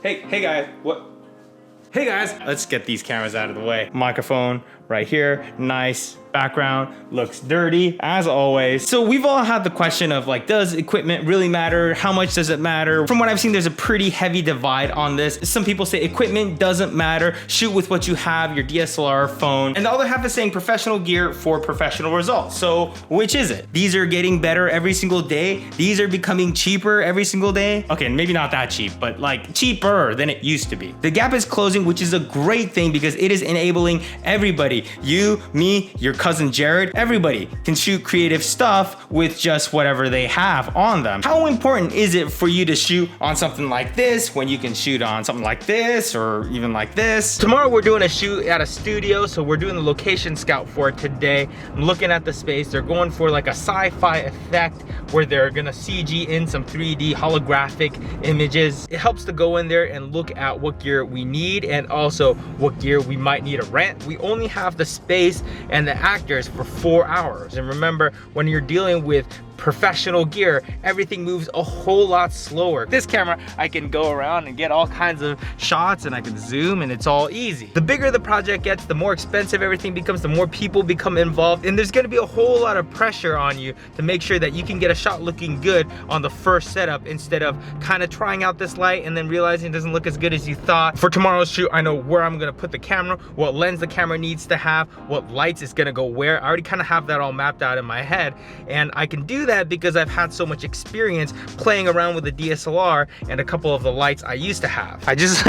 Hey guys, what? Hey guys, let's get these cameras out of the way. Microphone right here, nice. Background looks dirty as always. So we've all had the question of like, does equipment really matter? How much does it matter? From what I've seen, there's a pretty heavy divide on this. Some people say equipment doesn't matter. Shoot with what you have, your DSLR, phone. And the other half is saying professional gear for professional results. So which is it? These are getting better every single day. These are becoming cheaper every single day. Okay, maybe not that cheap, but like cheaper than it used to be. The gap is closing, which is a great thing because it is enabling everybody, you, me, your cousin Jared, everybody can shoot creative stuff with just whatever they have on them. How important is it for you to shoot on something like this when you can shoot on something like this or even like this? Tomorrow we're doing a shoot at a studio, so we're doing the location scout for it today. I'm looking at the space. They're going for like a sci-fi effect where they're gonna CG in some 3D holographic images. It helps to go in there and look at what gear we need and also what gear we might need to rent. We only have the space and the actors for 4 hours. And remember, when you're dealing with professional gear, everything moves a whole lot slower. This camera, I can go around and get all kinds of shots and I can zoom and it's all easy. The bigger the project gets, the more expensive everything becomes, the more people become involved, and there's gonna be a whole lot of pressure on you to make sure that you can get a shot looking good on the first setup instead of kind of trying out this light and then realizing it doesn't look as good as you thought. For tomorrow's shoot, I know where I'm gonna put the camera, what lens the camera needs to have, what lights it's gonna go where. I already kind of have that all mapped out in my head, and I can do that because I've had so much experience playing around with the DSLR and a couple of the lights I used to have. I just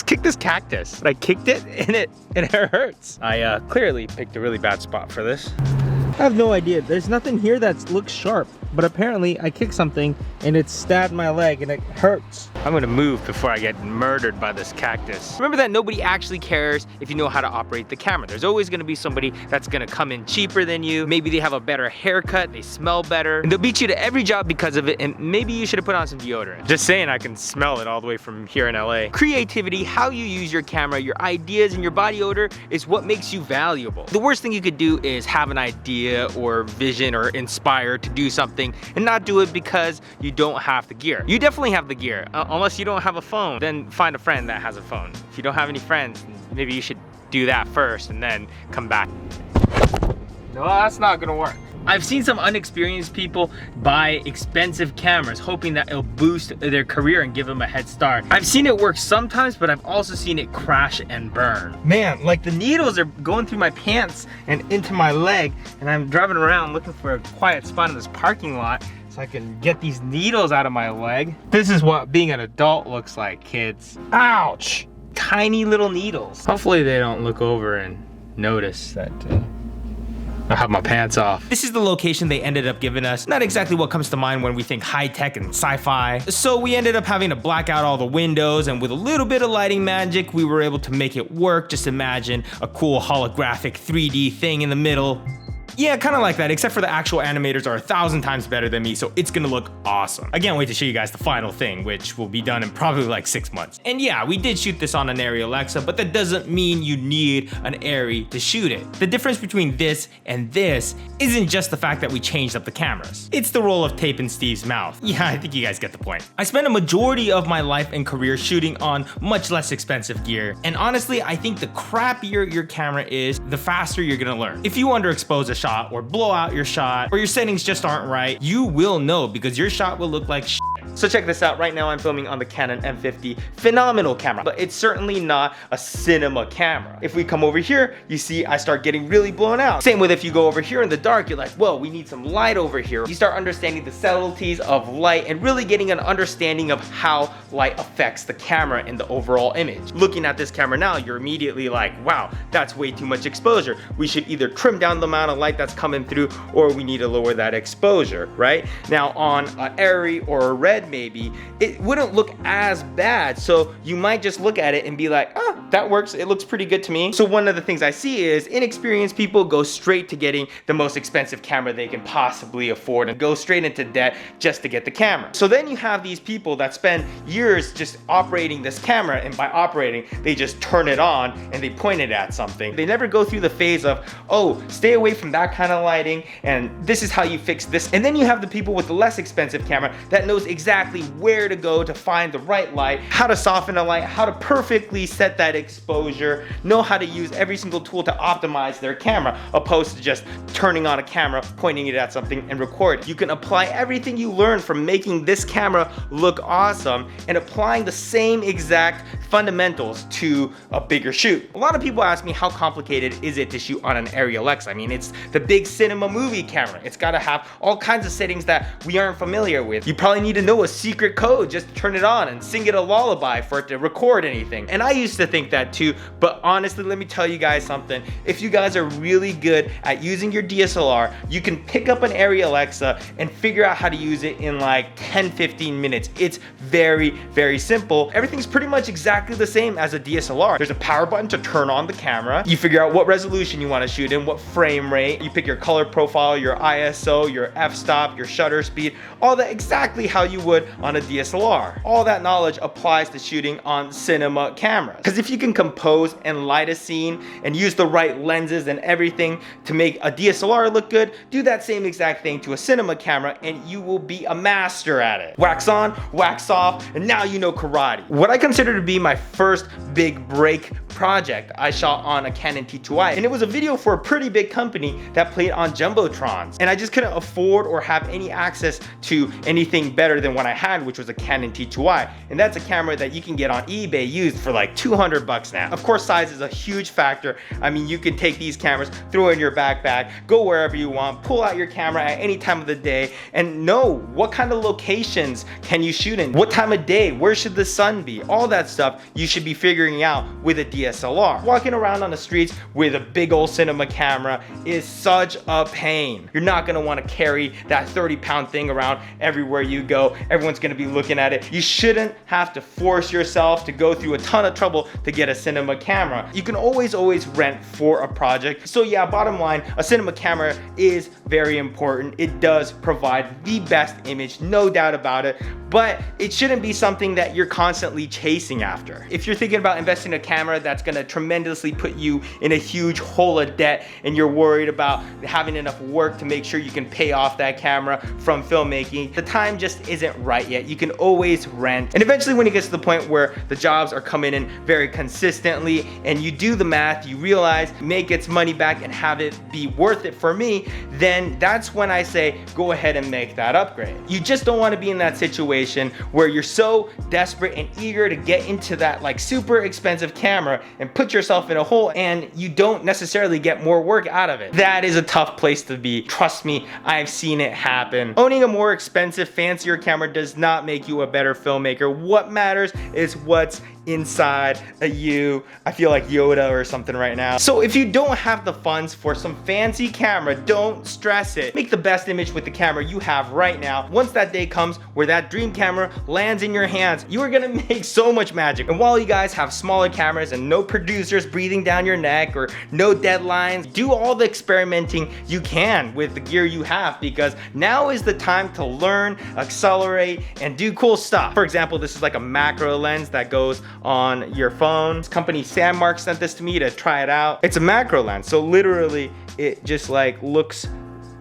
kicked this cactus. I kicked it and it hurts. I clearly picked a really bad spot for this. I have no idea. There's nothing here that looks sharp, but apparently I kicked something and it stabbed my leg and it hurts. I'm gonna move before I get murdered by this cactus. Remember that nobody actually cares if you know how to operate the camera. There's always gonna be somebody that's gonna come in cheaper than you. Maybe they have a better haircut, they smell better, and they'll beat you to every job because of it, and maybe you should have put on some deodorant. Just saying, I can smell it all the way from here in LA. Creativity, how you use your camera, your ideas, and your body odor is what makes you valuable. The worst thing you could do is have an idea or vision or inspire to do something and not do it because you don't have the gear. You definitely have the gear. Unless you don't have a phone, then find a friend that has a phone. If you don't have any friends, maybe you should do that first and then come back. No, that's not gonna work. I've seen some unexperienced people buy expensive cameras hoping that it'll boost their career and give them a head start. I've seen it work sometimes, but I've also seen it crash and burn. Man, like the needles are going through my pants and into my leg, and I'm driving around looking for a quiet spot in this parking lot so I can get these needles out of my leg. This is what being an adult looks like, kids. Ouch! Tiny little needles. Hopefully they don't look over and notice that I have my pants off. This is the location they ended up giving us. Not exactly what comes to mind when we think high-tech and sci-fi. So we ended up having to black out all the windows, and with a little bit of lighting magic, we were able to make it work. Just imagine a cool holographic 3D thing in the middle. Yeah, kind of like that, except for the actual animators are 1,000 times better than me, so it's gonna look awesome. I can't wait to show you guys the final thing, which will be done in probably like 6 months. And yeah, we did shoot this on an Arri Alexa, but that doesn't mean you need an Arri to shoot it. The difference between this and this isn't just the fact that we changed up the cameras. It's the roll of tape in Steve's mouth. Yeah, I think you guys get the point. I spent a majority of my life and career shooting on much less expensive gear, and honestly, I think the crappier your camera is, the faster you're gonna learn. If you underexpose a shot or blow out your shot or your settings just aren't right, you will know because your shot will look like shit. So check this out. Right now I'm filming on the Canon M50. Phenomenal camera, but it's certainly not a cinema camera. If we come over here, you see I start getting really blown out. Same with if you go over here in the dark, you're like, whoa, we need some light over here. You start understanding the subtleties of light and really getting an understanding of how light affects the camera and the overall image. Looking at this camera now, you're immediately like, wow, that's way too much exposure. We should either trim down the amount of light that's coming through, or we need to lower that exposure, right? Now on an Arri or a Red maybe, it wouldn't look as bad. So you might just look at it and be like, oh, that works. It looks pretty good to me. So one of the things I see is inexperienced people go straight to getting the most expensive camera they can possibly afford and go straight into debt just to get the camera. So then you have these people that spend years just operating this camera, and by operating, they just turn it on and they point it at something. They never go through the phase of, oh, stay away from that kind of lighting, and this is how you fix this. And then you have the people with the less expensive camera that knows exactly exactly where to go to find the right light, how to soften a light, how to perfectly set that exposure, know how to use every single tool to optimize their camera, opposed to just turning on a camera, pointing it at something and recording. You can apply everything you learned from making this camera look awesome and applying the same exact fundamentals to a bigger shoot. A lot of people ask me, how complicated is it to shoot on an Arri Alexa? I mean, it's the big cinema movie camera. It's gotta have all kinds of settings that we aren't familiar with. You probably need to know a secret code just to turn it on and sing it a lullaby for it to record anything. And I used to think that too, but honestly, let me tell you guys something. If you guys are really good at using your DSLR, you can pick up an Arri Alexa and figure out how to use it in like 10-15 minutes. It's very, very simple. Everything's pretty much exactly the same as a DSLR. There's a power button to turn on the camera. You figure out what resolution you want to shoot in, what frame rate. You pick your color profile, your ISO, your f-stop, your shutter speed, all that exactly how you would on a DSLR. All that knowledge applies to shooting on cinema cameras. Because if you can compose and light a scene and use the right lenses and everything to make a DSLR look good, do that same exact thing to a cinema camera and you will be a master at it. Wax on, wax off, and now you know karate. What I consider to be my first big break project I shot on a Canon T2i, and it was a video for a pretty big company that played on Jumbotrons, and I just couldn't afford or have any access to anything better than what I had, which was a Canon T2i, and that's a camera that you can get on eBay used for like 200 bucks now. Of course, size is a huge factor. I mean, you can take these cameras, throw it in your backpack, go wherever you want, pull out your camera at any time of the day, and know what kind of locations can you shoot in, what time of day, where should the sun be, all that stuff you should be figuring out with a DSLR. Walking around on the streets with a big old cinema camera is such a pain. You're not gonna wanna carry that 30-pound thing around everywhere you go. Everyone's gonna be looking at it. You shouldn't have to force yourself to go through a ton of trouble to get a cinema camera. You can always rent for a project. So yeah, bottom line, a cinema camera is very important. It does provide the best image, no doubt about it, but it shouldn't be something that you're constantly chasing after. If you're thinking about investing in a camera that's gonna tremendously put you in a huge hole of debt and you're worried about having enough work to make sure you can pay off that camera from filmmaking, the time just isn't right yet. You can always rent. And eventually when it gets to the point where the jobs are coming in very consistently and you do the math, you realize, make its money back and have it be worth it for me, then that's when I say, go ahead and make that upgrade. You just don't wanna be in that situation where you're so desperate and eager to get into that like super expensive camera and put yourself in a hole and you don't necessarily get more work out of it. That is a tough place to be. Trust me, I've seen it happen. Owning a more expensive, fancier camera does not make you a better filmmaker. What matters is what's inside you. I feel like Yoda or something right now. So if you don't have the funds for some fancy camera, don't stress it. Make the best image with the camera you have right now. Once that day comes where that dream camera lands in your hands, you are gonna make so much magic. And while you guys have smaller cameras and no producers breathing down your neck or no deadlines, do all the experimenting you can with the gear you have, because now is the time to learn, accelerate, and do cool stuff. For example, this is like a macro lens that goes on your phone. This company Sandmark sent this to me to try it out. It's a macro lens, so literally it just like looks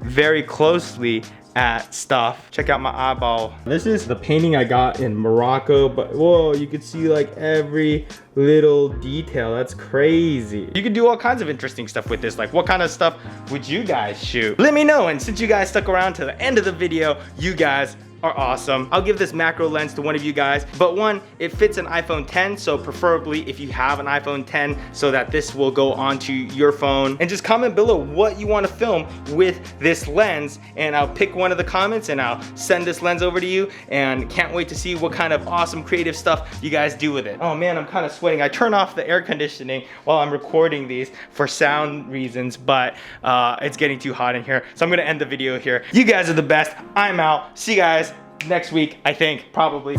very closely at stuff. Check out my eyeball. This is the painting I got in Morocco, but whoa, you could see like every little detail. That's crazy. You could do all kinds of interesting stuff with this. Like, what kind of stuff would you guys shoot? Let me know. And since you guys stuck around to the end of the video, you guys are awesome. I'll give this macro lens to one of you guys, but one, it fits an iPhone 10, so preferably if you have an iPhone 10 so that this will go onto your phone. And just comment below what you want to film with this lens, and I'll pick one of the comments and I'll send this lens over to you, and can't wait to see what kind of awesome creative stuff you guys do with it. Oh man, I'm kind of sweating. I turn off the air conditioning while I'm recording these for sound reasons, but it's getting too hot in here, so I'm gonna end the video here. You guys are the best. I'm out. See you guys next week, I think, probably.